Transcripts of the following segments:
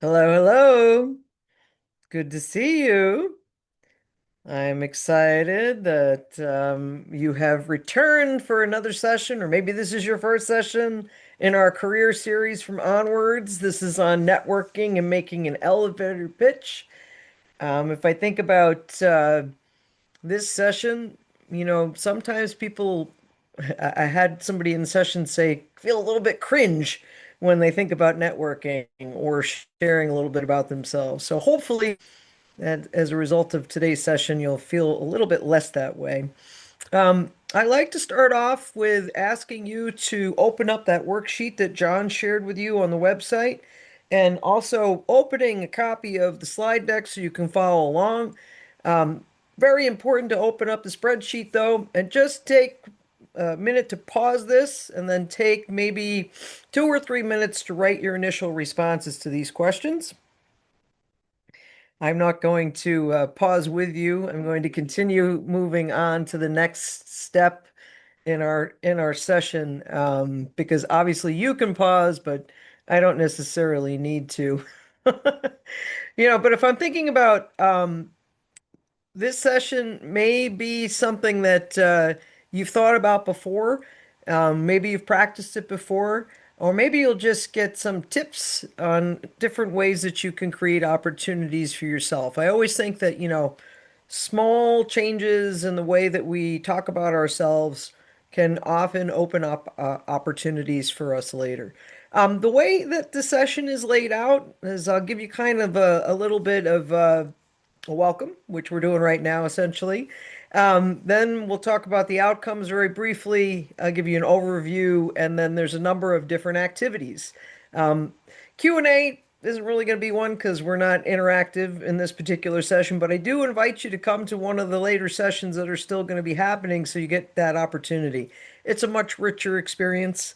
Hello, hello. Good to see you. I'm excited that you have returned for another session, or maybe this is your first session in our career series from Onwards. This is on networking and making an elevator pitch. If I think about this session, sometimes people, I had somebody in the session say, feel a little bit cringe when they think about networking or sharing a little bit about themselves. So hopefully, and as a result of today's session, you'll feel a little bit less that way. I'd like to start off with asking you to open up that worksheet that John shared with you on the website, and also opening a copy of the slide deck so you can follow along. Very important to open up the spreadsheet though, and just take a minute to pause this, and then take maybe 2 or 3 minutes to write your initial responses to these questions. I'm not going to pause with you. I'm going to continue moving on to the next step in our session, because obviously you can pause, but I don't necessarily need to. But if I'm thinking about this session may be something that you've thought about before. Maybe you've practiced it before, or maybe you'll just get some tips on different ways that you can create opportunities for yourself. I always think that, small changes in the way that we talk about ourselves can often open up opportunities for us later. The way that the session is laid out is I'll give you kind of a little bit of a welcome, which we're doing right now, essentially. Then we'll talk about the outcomes very briefly. I'll give you an overview, and then there's a number of different activities. Um, Q&A isn't really going to be one because we're not interactive in this particular session, but I do invite you to come to one of the later sessions that are still going to be happening so you get that opportunity. It's a much richer experience.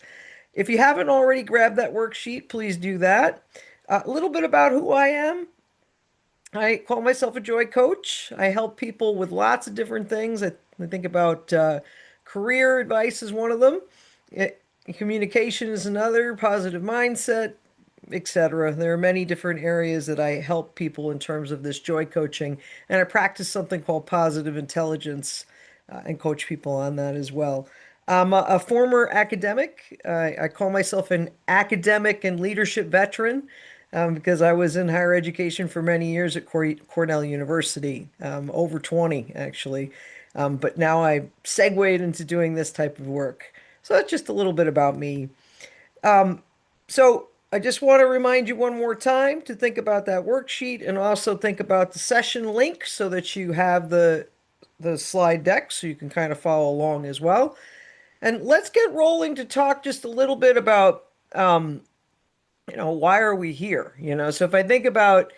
If you haven't already grabbed that worksheet, please do that. A little bit about who I am. I call myself a joy coach. I help people with lots of different things. I think about career advice is one of them. It, Communication is another, positive mindset, etc. There are many different areas that I help people in terms of this joy coaching, and I practice something called positive intelligence, and coach people on that as well. I'm a former academic. I call myself an academic and leadership veteran, because I was in higher education for many years at Cornell University, over 20 actually. But now I segued into doing this type of work. So that's just a little bit about me. So I just want to remind you one more time to think about that worksheet, and also think about the session link so that you have the slide deck so you can kind of follow along as well. And let's get rolling to talk just a little bit about why are we here? So if I think about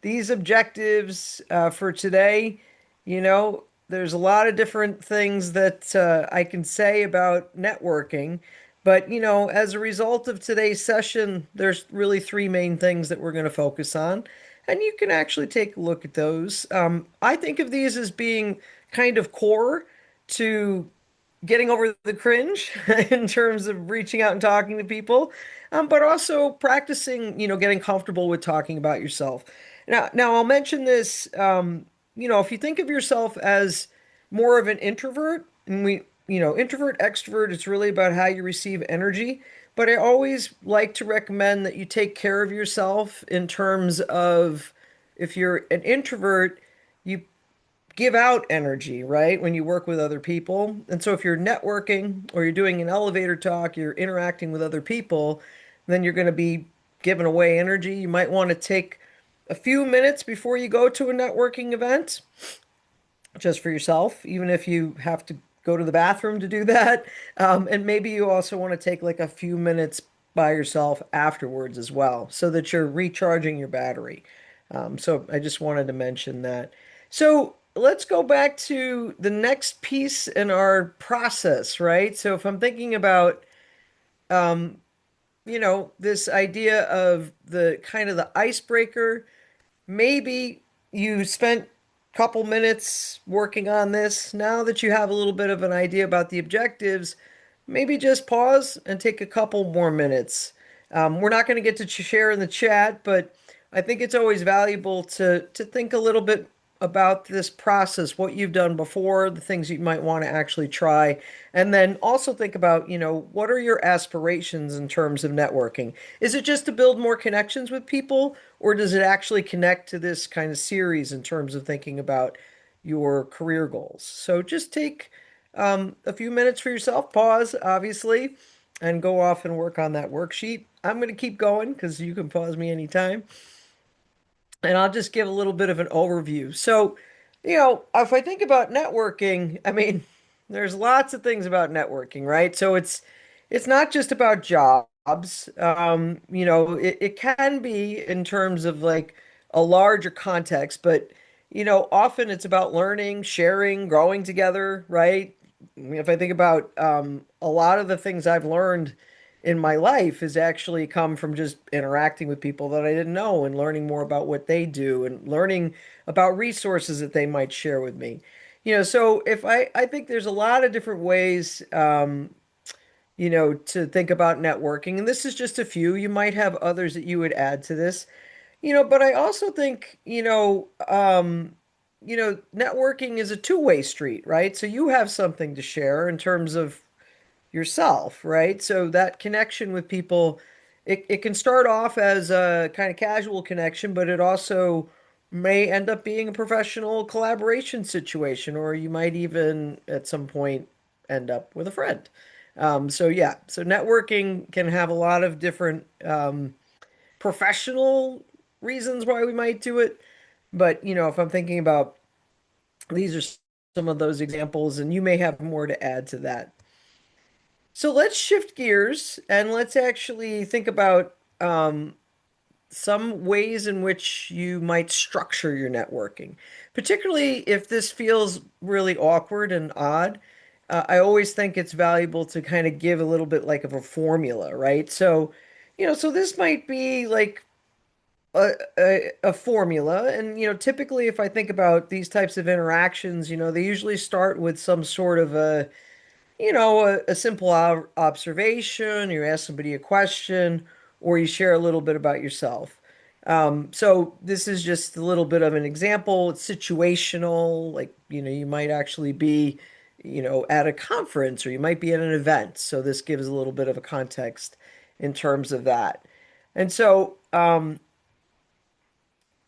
these objectives for today, there's a lot of different things that I can say about networking. But, as a result of today's session, there's really three main things that we're going to focus on. And you can actually take a look at those. I think of these as being kind of core to getting over the cringe in terms of reaching out and talking to people, but also practicing, getting comfortable with talking about yourself. Now I'll mention this. If you think of yourself as more of an introvert, and introvert, extrovert, it's really about how you receive energy. But I always like to recommend that you take care of yourself in terms of, if you're an introvert, you give out energy, right? When you work with other people. And so if you're networking or you're doing an elevator talk, you're interacting with other people, then you're going to be giving away energy. You might want to take a few minutes before you go to a networking event just for yourself, even if you have to go to the bathroom to do that. And maybe you also want to take like a few minutes by yourself afterwards as well, so that you're recharging your battery. So I just wanted to mention that. So let's go back to the next piece in our process, right? So if I'm thinking about, this idea of the kind of the icebreaker, maybe you spent a couple minutes working on this. Now that you have a little bit of an idea about the objectives, maybe just pause and take a couple more minutes. We're not going to get to share in the chat, but I think it's always valuable to think a little bit about this process, what you've done before, the things you might want to actually try, and then also think about, what are your aspirations in terms of networking? Is it just to build more connections with people, or does it actually connect to this kind of series in terms of thinking about your career goals? So just take a few minutes for yourself, pause, obviously, and go off and work on that worksheet. I'm going to keep going because you can pause me anytime. And I'll just give a little bit of an overview. So, if I think about networking, I mean, there's lots of things about networking, right? So it's not just about jobs. It can be in terms of like a larger context, but often it's about learning, sharing, growing together, right? I mean, if I think about a lot of the things I've learned in my life has actually come from just interacting with people that I didn't know and learning more about what they do and learning about resources that they might share with me. So if I think there's a lot of different ways, to think about networking, and this is just a few. You might have others that you would add to this, but I also think, networking is a two-way street, right? So you have something to share in terms of yourself, right? So that connection with people, it can start off as a kind of casual connection, but it also may end up being a professional collaboration situation, or you might even at some point end up with a friend. So yeah, so networking can have a lot of different professional reasons why we might do it. But if I'm thinking about these are some of those examples, and you may have more to add to that. So let's shift gears and let's actually think about some ways in which you might structure your networking, particularly if this feels really awkward and odd. I always think it's valuable to kind of give a little bit like of a formula, right? So, so this might be like a formula. And, typically if I think about these types of interactions, they usually start with some sort of a simple observation, you ask somebody a question, or you share a little bit about yourself. So this is just a little bit of an example. It's situational, like, you might actually be, at a conference or you might be at an event. So this gives a little bit of a context in terms of that. And so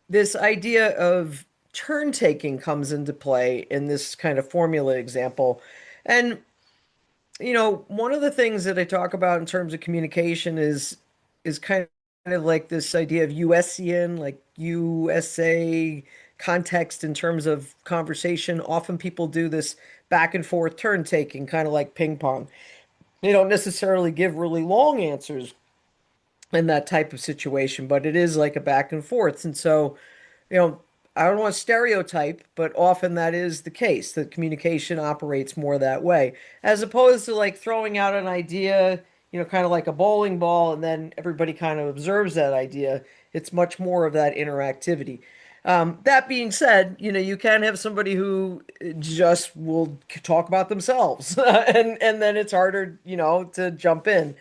this idea of turn taking comes into play in this kind of formula example. And one of the things that I talk about in terms of communication is kind of like this idea of USian, like USA context in terms of conversation. Often people do this back and forth turn taking, kind of like ping pong. They don't necessarily give really long answers in that type of situation, but it is like a back and forth. And so, you know, I don't want to stereotype, but often that is the case, that communication operates more that way, as opposed to like throwing out an idea, kind of like a bowling ball, and then everybody kind of observes that idea. It's much more of that interactivity. That being said, you can have somebody who just will talk about themselves, and then it's harder, to jump in.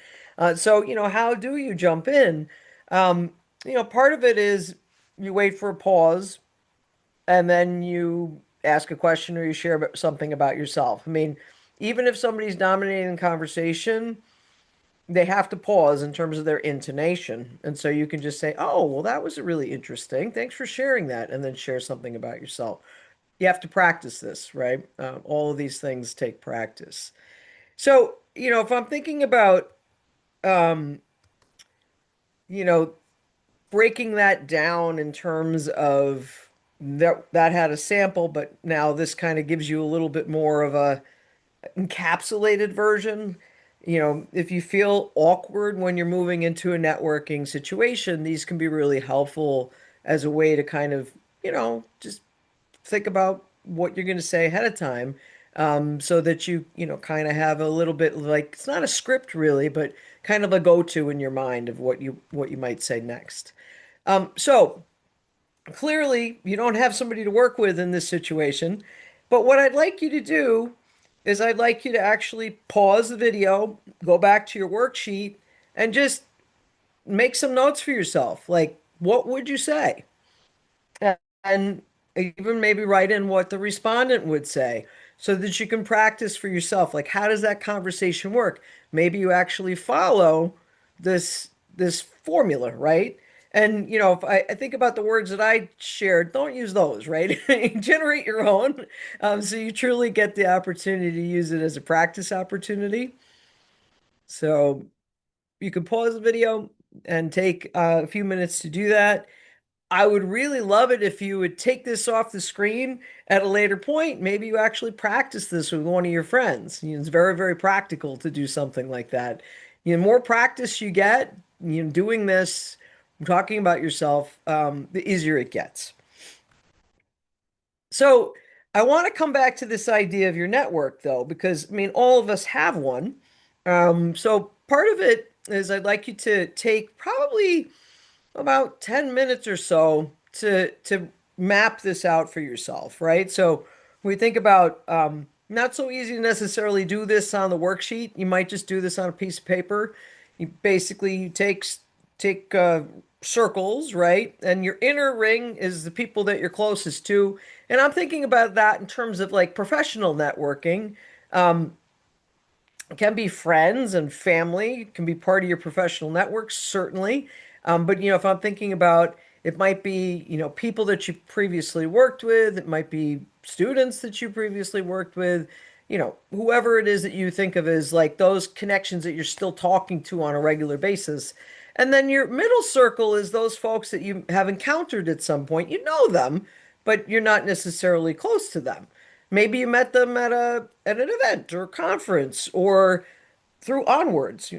So, how do you jump in? Part of it is you wait for a pause and then you ask a question or you share something about yourself. I mean, even if somebody's dominating the conversation, they have to pause in terms of their intonation. And so you can just say, "Oh, well, that was really interesting. Thanks for sharing that." And then share something about yourself. You have to practice this, right? All of these things take practice. So, if I'm thinking about, um, you know, breaking that down in terms of that had a sample, but now this kind of gives you a little bit more of a encapsulated version. If you feel awkward when you're moving into a networking situation, these can be really helpful as a way to kind of, just think about what you're going to say ahead of time, so that you kind of have a little bit like it's not a script really, but kind of a go-to in your mind of what you might say next. So clearly you don't have somebody to work with in this situation, but what I'd like you to do is I'd like you to actually pause the video, go back to your worksheet, and just make some notes for yourself. Like what would you say? And even maybe write in what the respondent would say so that you can practice for yourself. Like, how does that conversation work? Maybe you actually follow this formula, right? And if I think about the words that I shared, don't use those, right? Generate your own, so you truly get the opportunity to use it as a practice opportunity. So you can pause the video and take a few minutes to do that. I would really love it if you would take this off the screen at a later point. Maybe you actually practice this with one of your friends. It's very, very practical to do something like that. The more practice you get, doing this, talking about yourself, the easier it gets. So I want to come back to this idea of your network, though, because I mean, all of us have one. So part of it is I'd like you to take probably about 10 minutes or so to map this out for yourself, right? So we think about not so easy to necessarily do this on the worksheet. You might just do this on a piece of paper. You take circles, right? And your inner ring is the people that you're closest to. And I'm thinking about that in terms of like professional networking. Um, it can be friends and family, it can be part of your professional network, certainly. But if I'm thinking about it might be, people that you previously worked with, it might be students that you previously worked with, whoever it is that you think of as like those connections that you're still talking to on a regular basis. And then your middle circle is those folks that you have encountered at some point. You know them, but you're not necessarily close to them. Maybe you met them at an event or conference or through onwards,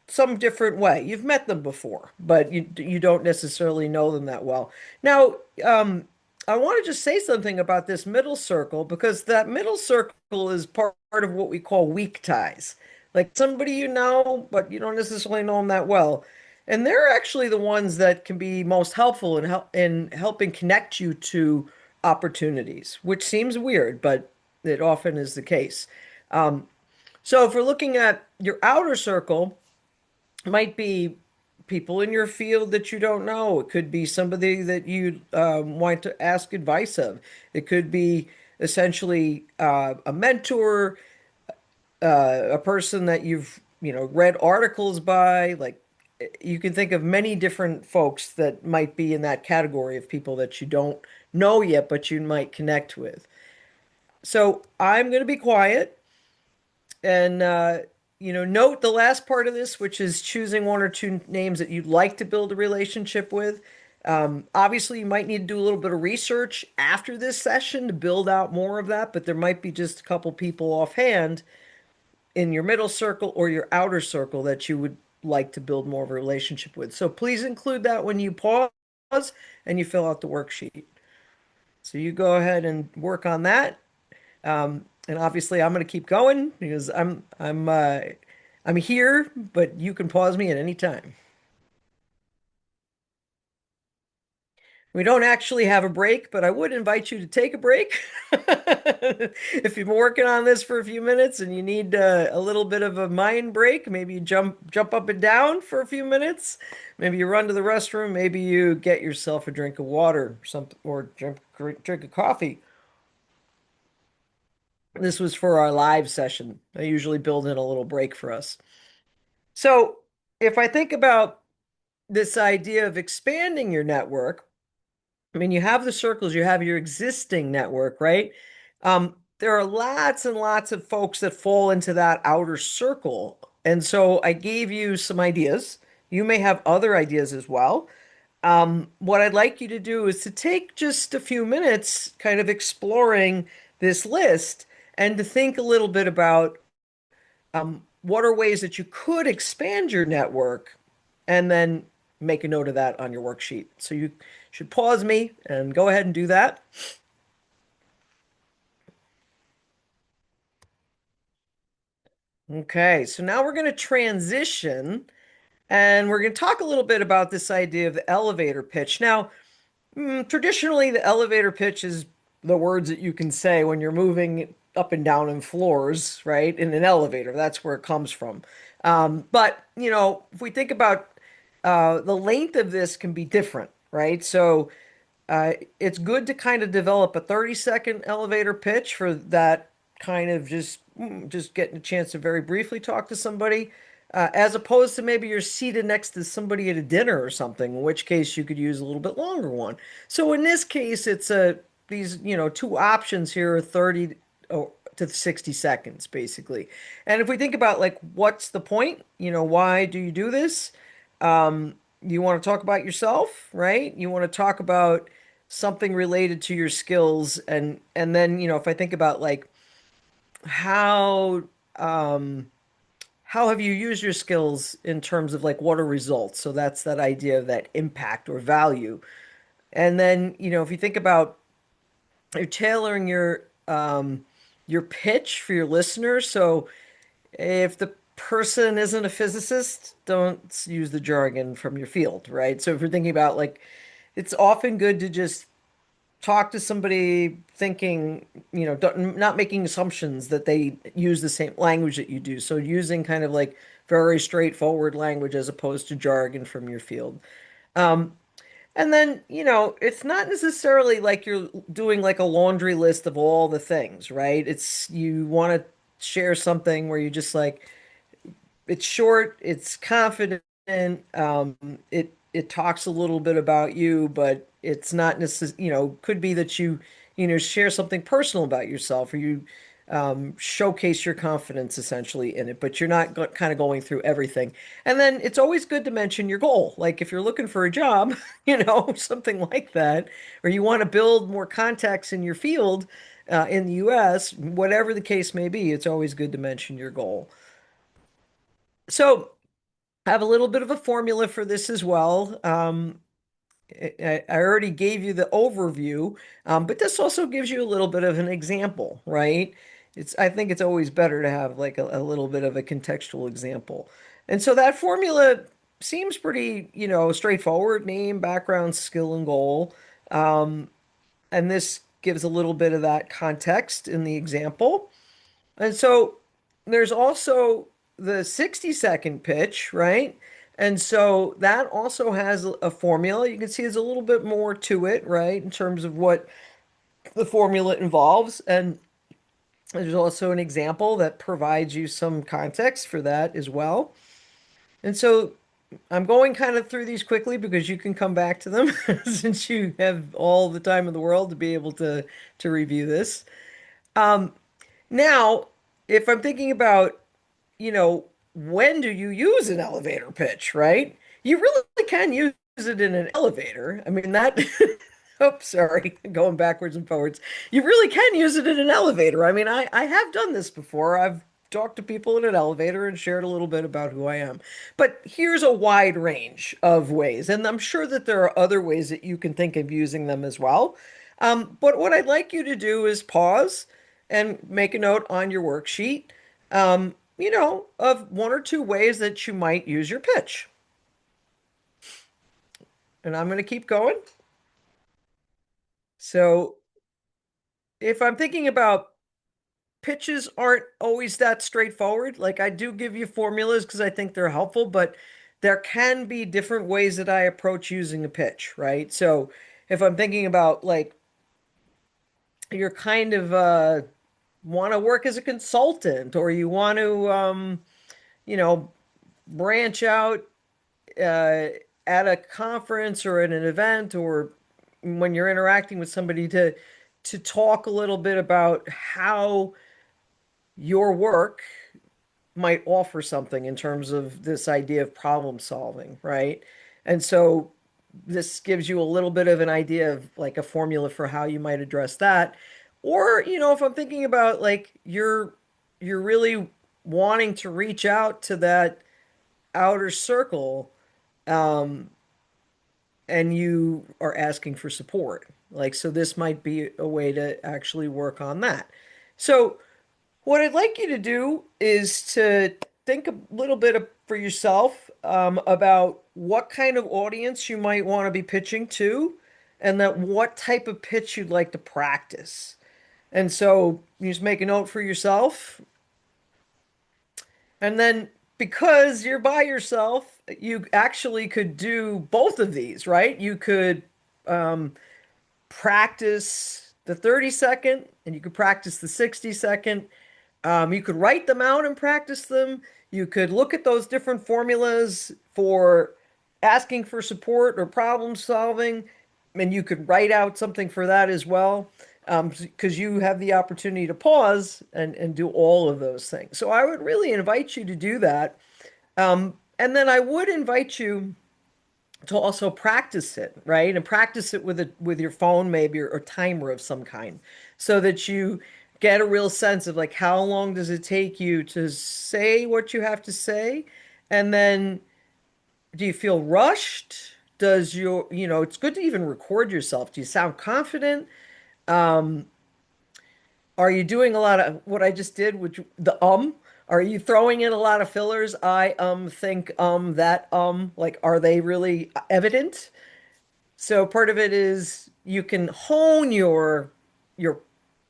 some different way. You've met them before, but you don't necessarily know them that well. Now, I want to just say something about this middle circle because that middle circle is part of what we call weak ties. Like somebody you know, but you don't necessarily know them that well. And they're actually the ones that can be most helpful in helping connect you to opportunities, which seems weird, but it often is the case. Um, so if we're looking at your outer circle, it might be people in your field that you don't know. It could be somebody that you want to ask advice of. It could be essentially a mentor, a person that you've read articles by. Like you can think of many different folks that might be in that category of people that you don't know yet, but you might connect with. So I'm going to be quiet and note the last part of this, which is choosing one or two names that you'd like to build a relationship with. Obviously, you might need to do a little bit of research after this session to build out more of that, but there might be just a couple people offhand in your middle circle or your outer circle that you would like to build more of a relationship with. So please include that when you pause and you fill out the worksheet. So you go ahead and work on that. And obviously, I'm going to keep going because I'm here, but you can pause me at any time. We don't actually have a break, but I would invite you to take a break. If you've been working on this for a few minutes and you need a little bit of a mind break, maybe you jump up and down for a few minutes. Maybe you run to the restroom. Maybe you get yourself a drink of water, something, or drink a coffee. This was for our live session. I usually build in a little break for us. So if I think about this idea of expanding your network, I mean, you have the circles, you have your existing network, right? There are lots and lots of folks that fall into that outer circle. And so I gave you some ideas. You may have other ideas as well. What I'd like you to do is to take just a few minutes kind of exploring this list and to think a little bit about what are ways that you could expand your network and then make a note of that on your worksheet. So you should pause me and go ahead and do that. Okay, so now we're going to transition and we're going to talk a little bit about this idea of the elevator pitch. Now, traditionally, the elevator pitch is the words that you can say when you're moving up and down in floors, right? In an elevator, that's where it comes from. But if we think about the length of this can be different. right? So it's good to kind of develop a 30-second elevator pitch for that kind of just getting a chance to very briefly talk to somebody, as opposed to maybe you're seated next to somebody at a dinner or something, in which case you could use a little bit longer one. So in this case, it's these, two options here are 30 to 60 seconds basically. And if we think about like what's the point? Why do you do this? You want to talk about yourself, right? You want to talk about something related to your skills, and then, if I think about like how um how have you used your skills in terms of like what are results? So that's that idea of that impact or value. And then, if you think about you're tailoring your pitch for your listeners. So if the person isn't a physicist, don't use the jargon from your field, right? So if you're thinking about like, it's often good to just talk to somebody thinking, not making assumptions that they use the same language that you do. So using kind of like very straightforward language as opposed to jargon from your field. And then, it's not necessarily like you're doing like a laundry list of all the things, right? It's you want to share something where you just like it's short, it's confident, um, it talks a little bit about you, but it's not necessarily, could be that you share something personal about yourself, or you showcase your confidence essentially in it, but you're not kind of going through everything. And then it's always good to mention your goal. Like if you're looking for a job, something like that, or you want to build more contacts in your field, in the US, whatever the case may be, it's always good to mention your goal. So I have a little bit of a formula for this as well. I already gave you the overview, but this also gives you a little bit of an example, right? I think it's always better to have like a little bit of a contextual example. And so that formula seems pretty, straightforward: name, background, skill, and goal. And this gives a little bit of that context in the example. And so there's also the 60-second pitch, right? And so that also has a formula. You can see there's a little bit more to it, right, in terms of what the formula involves. And there's also an example that provides you some context for that as well. And so I'm going kind of through these quickly because you can come back to them since you have all the time in the world to be able to review this. Now, if I'm thinking about, when do you use an elevator pitch, right? You really can use it in an elevator. I mean, that, oops, sorry, going backwards and forwards. You really can use it in an elevator. I mean, I have done this before. I've talked to people in an elevator and shared a little bit about who I am. But here's a wide range of ways, and I'm sure that there are other ways that you can think of using them as well. But what I'd like you to do is pause and make a note on your worksheet, of one or two ways that you might use your pitch. And I'm going to keep going. So if I'm thinking about pitches aren't always that straightforward, like I do give you formulas because I think they're helpful, but there can be different ways that I approach using a pitch, right? So if I'm thinking about like you're kind of want to work as a consultant, or you want to you know branch out uh, at a conference or at an event, or when you're interacting with somebody, to talk a little bit about how your work might offer something in terms of this idea of problem solving, right? And so this gives you a little bit of an idea of like a formula for how you might address that. Or, if I'm thinking about like you're really wanting to reach out to that outer circle, um, and you are asking for support. Like, so this might be a way to actually work on that. So what I'd like you to do is to think a little bit for yourself, about what kind of audience you might want to be pitching to, and that what type of pitch you'd like to practice. And so you just make a note for yourself. And then because you're by yourself, you actually could do both of these, right? You could um, practice the 30-second and you could practice the 60-second. You could write them out and practice them. You could look at those different formulas for asking for support or problem solving, and you could write out something for that as well, because you have the opportunity to pause and do all of those things. So I would really invite you to do that. And then I would invite you to also practice it, right? And practice it with your phone maybe or timer of some kind so that you get a real sense of like how long does it take you to say what you have to say? And then do you feel rushed? Does it's good to even record yourself. Do you sound confident? Um, are you doing a lot of what I just did, which Are you throwing in a lot of fillers? I think that like are they really evident? So part of it is you can hone your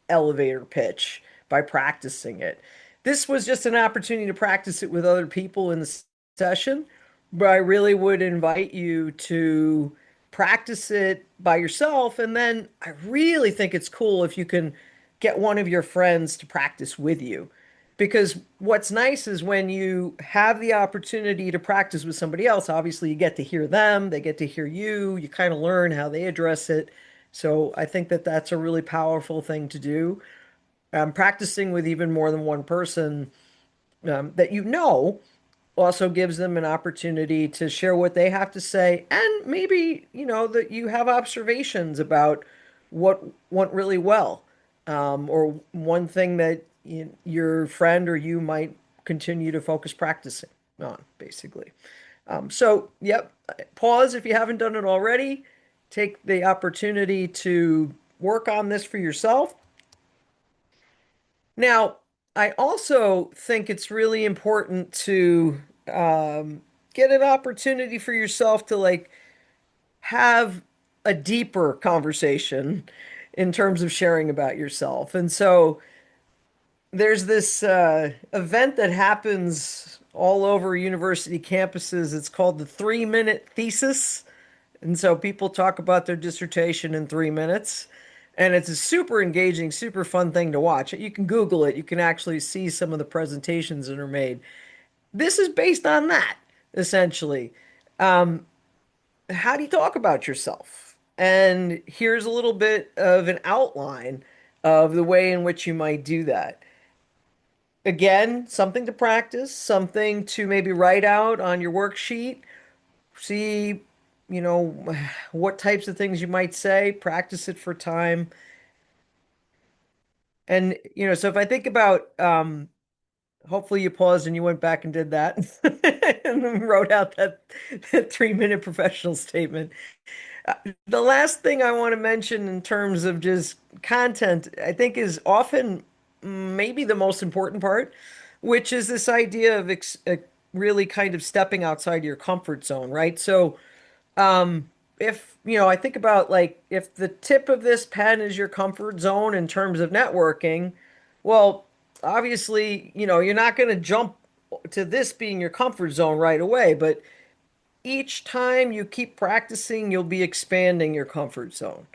elevator pitch by practicing it. This was just an opportunity to practice it with other people in the session, but I really would invite you to practice it by yourself. And then I really think it's cool if you can get one of your friends to practice with you. Because what's nice is when you have the opportunity to practice with somebody else, obviously you get to hear them, they get to hear you, you kind of learn how they address it. So I think that that's a really powerful thing to do. Practicing with even more than one person that you know also gives them an opportunity to share what they have to say, and maybe that you have observations about what went really well, or one thing that your friend or you might continue to focus practicing on, basically. So, yep, pause if you haven't done it already. Take the opportunity to work on this for yourself. Now, I also think it's really important to get an opportunity for yourself to like have a deeper conversation in terms of sharing about yourself. And so there's this event that happens all over university campuses. It's called the 3-minute thesis. And so people talk about their dissertation in 3 minutes. And it's a super engaging, super fun thing to watch. You can Google it. You can actually see some of the presentations that are made. This is based on that, essentially. Um, how do you talk about yourself? And here's a little bit of an outline of the way in which you might do that. Again, something to practice, something to maybe write out on your worksheet. See, what types of things you might say, practice it for time. And, so if I think about, hopefully you paused and you went back and did that and wrote out that 3-minute professional statement. The last thing I want to mention in terms of just content, I think is often maybe the most important part, which is this idea of really kind of stepping outside your comfort zone, right? So, if, I think about like if the tip of this pen is your comfort zone in terms of networking, well, obviously, you're not going to jump to this being your comfort zone right away, but each time you keep practicing, you'll be expanding your comfort zone.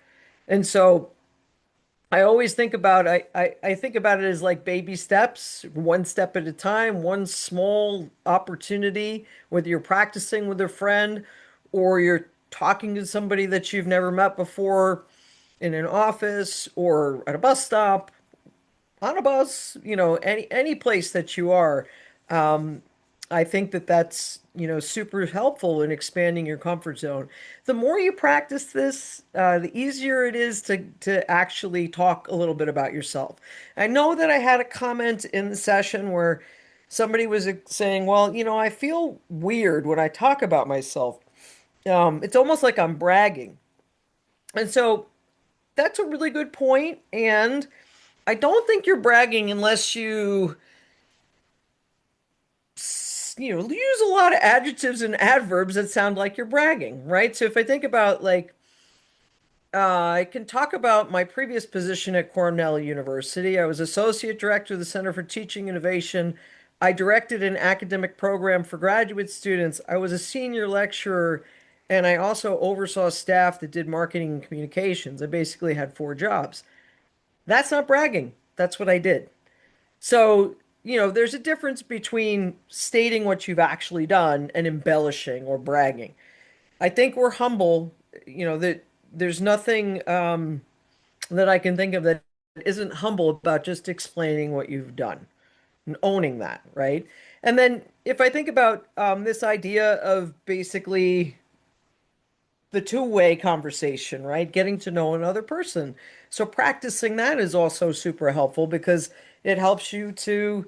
And so I always think about I think about it as like baby steps, one step at a time, one small opportunity, whether you're practicing with a friend or you're talking to somebody that you've never met before in an office or at a bus stop, on a bus, any place that you are. Um, I think that that's, super helpful in expanding your comfort zone. The more you practice this, the easier it is to actually talk a little bit about yourself. I know that I had a comment in the session where somebody was saying, well, I feel weird when I talk about myself. It's almost like I'm bragging. And so that's a really good point. And I don't think you're bragging unless you use a lot of adjectives and adverbs that sound like you're bragging, right? So if I think about like, I can talk about my previous position at Cornell University. I was associate director of the Center for Teaching Innovation. I directed an academic program for graduate students. I was a senior lecturer And I also oversaw staff that did marketing and communications. I basically had four jobs. That's not bragging. That's what I did. So, there's a difference between stating what you've actually done and embellishing or bragging. I think we're humble, that there's nothing that I can think of that isn't humble about just explaining what you've done and owning that, right? And then if I think about this idea of basically the two-way conversation, right? Getting to know another person. So practicing that is also super helpful because it helps you to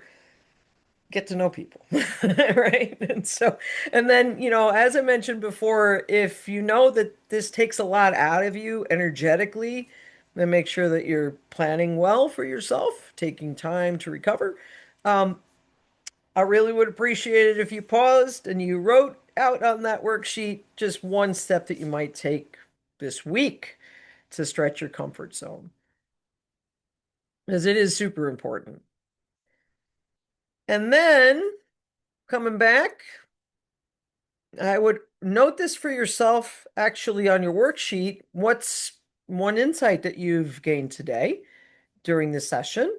get to know people, right? And then, as I mentioned before, if you know that this takes a lot out of you energetically, then make sure that you're planning well for yourself, taking time to recover. Um, I really would appreciate it if you paused and you wrote out on that worksheet just one step that you might take this week to stretch your comfort zone, as it is super important. And then coming back, I would note this for yourself actually on your worksheet. What's one insight that you've gained today during the session?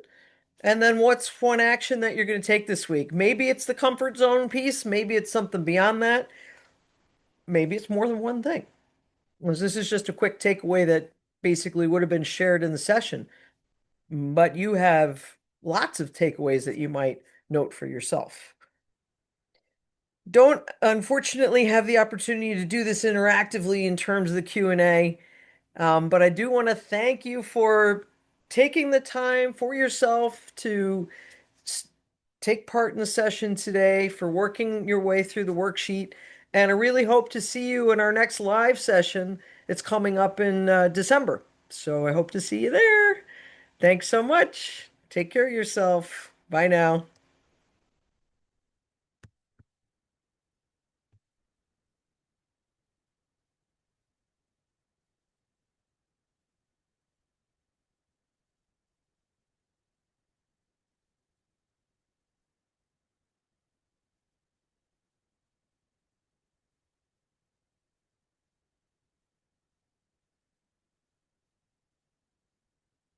And then what's one action that you're going to take this week? Maybe it's the comfort zone piece, maybe it's something beyond that, maybe it's more than one thing. This is just a quick takeaway that basically would have been shared in the session, but you have lots of takeaways that you might note for yourself. Don't unfortunately have the opportunity to do this interactively in terms of the Q&A, but I do want to thank you for taking the time for yourself to s- take part in the session today, for working your way through the worksheet, and I really hope to see you in our next live session. It's coming up in December, so I hope to see you there. Thanks so much. Take care of yourself. Bye now.